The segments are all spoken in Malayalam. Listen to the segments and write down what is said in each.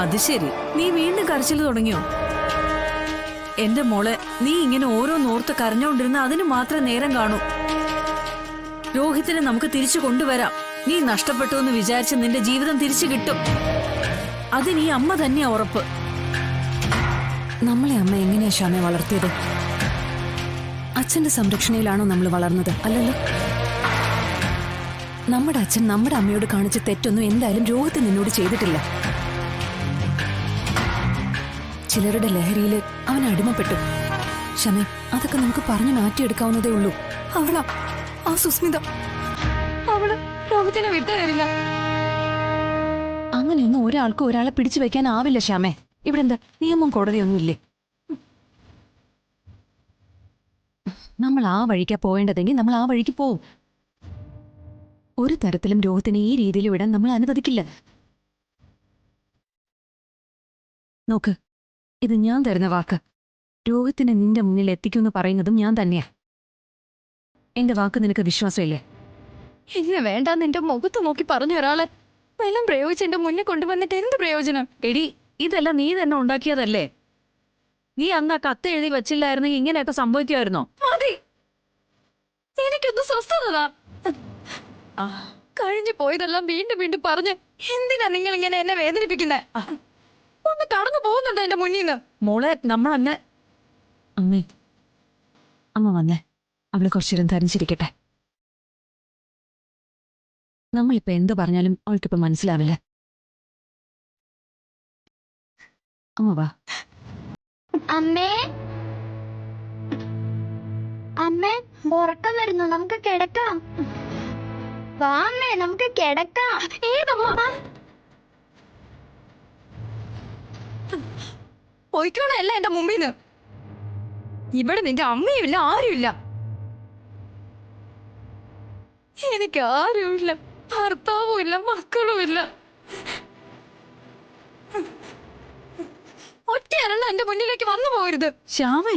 അത് ശരി, നീ വീണ്ടും കരച്ചിൽ തുടങ്ങിയോ? എന്റെ മോളെ, നീ ഇങ്ങനെ ഓരോന്നോർത്ത് കരഞ്ഞോണ്ടിരുന്ന അതിന് മാത്രം നേരം കാണൂ. രോഹിത്തിനെ നമുക്ക് തിരിച്ചു കൊണ്ടുവരാം. നീ നഷ്ടപ്പെട്ടു എന്ന് വിചാരിച്ച് നിന്റെ ജീവിതം തിരിച്ചു കിട്ടും. അതിന് ഈ അമ്മ തന്നെയാ ഉറപ്പ്. നമ്മളെ അമ്മ എങ്ങനെയാ ശ്യാമയെ വളർത്തിയത്? അച്ഛന്റെ സംരക്ഷണയിലാണോ നമ്മൾ വളർന്നത്? അല്ലല്ലോ. നമ്മുടെ അച്ഛൻ നമ്മുടെ അമ്മയോട് കാണിച്ച തെറ്റൊന്നും എന്തായാലും രോഹിത് നിന്നോട് ചെയ്തിട്ടില്ല. ചിലരുടെ ലഹരിയില് അവൻ അടിമപ്പെട്ടു. ക്ഷമ, അതൊക്കെ നമുക്ക് പറഞ്ഞു മാറ്റിയെടുക്കാവുന്നതേ ഉള്ളൂ. അവളാ ആ സുസ്മിത, അവള് രോഹിത്തിനെ വിട്ടുതരില്ല. അങ്ങനെയൊന്നും ഒരാൾക്ക് ഒരാളെ പിടിച്ചു വെക്കാനാവില്ല ശ്യാമേ. ഇവിടെ എന്താ നിയമം കോടതിയൊന്നും ഇല്ലേ? നമ്മൾ ആ വഴിക്കാ പോവേണ്ടതെങ്കിൽ നമ്മൾ ആ വഴിക്ക് പോവും. ഒരു തരത്തിലും രോഹിത്തിനെ ഈ രീതിയിൽ വിടാൻ നമ്മൾ അനുവദിക്കില്ല. നോക്ക്, ഇത് ഞാൻ തരുന്ന വാക്ക്. രോഹിത്തിനെ നിന്റെ മുന്നിൽ എത്തിക്കുമെന്ന് പറയുന്നതും ഞാൻ തന്നെയാ. എന്റെ വാക്ക് നിനക്ക് വിശ്വാസമില്ലേ? എന്നെ വേണ്ടാന്ന് എന്റെ മുഖത്ത് നോക്കി പറഞ്ഞ ഒരാളെ വെള്ളം പ്രയോഗിച്ച് എന്റെ മുന്നിൽ കൊണ്ടുവന്നിട്ട് എന്ത് പ്രയോജനം? എടി, ഇതെല്ലാം നീ തന്നെ ഉണ്ടാക്കിയതല്ലേ? നീ അന്ന് ആ കത്ത് എഴുതി വെച്ചില്ലായിരുന്നെങ്കിൽ ഇങ്ങനെയൊക്കെ സംഭവിക്കുമായിരുന്നോ? മതി, എനിക്കൊന്ന് സ്വസ്ഥത. കഴിഞ്ഞു പോയതെല്ലാം വീണ്ടും വീണ്ടും പറഞ്ഞ് എന്തിനാ നിങ്ങൾ ഇങ്ങനെ എന്നെ വേദനിപ്പിക്കുന്നേ? ഒന്ന് കടന്നു പോകുന്നുണ്ടോ എന്റെ മുന്നിൽ നിന്ന്? മോളെ, നമ്മളന്ന് അമ്മേ, അമ്മ വന്നേ. അവള് കുറച്ചിരം ധരിച്ചിരിക്കട്ടെ. നമ്മളിപ്പോ എന്ത് പറഞ്ഞാലും അവൾക്കിപ്പോ മനസ്സിലാവില്ല. അമ്മ വാ. അമ്മേ, അമ്മേ, ഉറക്കം വരുന്നു, നമുക്ക് കിടക്കാം. വാ അമ്മേ, നമുക്ക് കിടക്കാം. പോയിക്കോണല്ല എന്റെ മുമ്പിന്ന്. ഇവിടെ നിന്റെ അമ്മയുമില്ല, ആരുമില്ല. എനിക്ക് ആരുമില്ല, ഭർത്താവും ഇല്ല, മക്കളും ഇല്ല. ഒറ്റയാളല്ല എന്റെ മുന്നിലേക്ക് വന്നു പോകരുത്. ശ്യാമേ,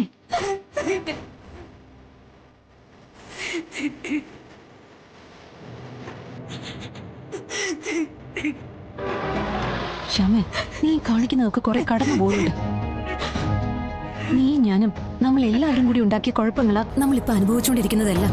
ശ്യാമേ, നീ കാണിക്കുന്നതൊക്കെ കുറെ കടന്നു പോകുന്നുണ്ട്. നീ ഞാനും നമ്മൾ എല്ലാവരും കൂടി ഉണ്ടാക്കിയ കുഴപ്പങ്ങളാ നമ്മളിപ്പോ അനുഭവിച്ചുകൊണ്ടിരിക്കുന്നതല്ല.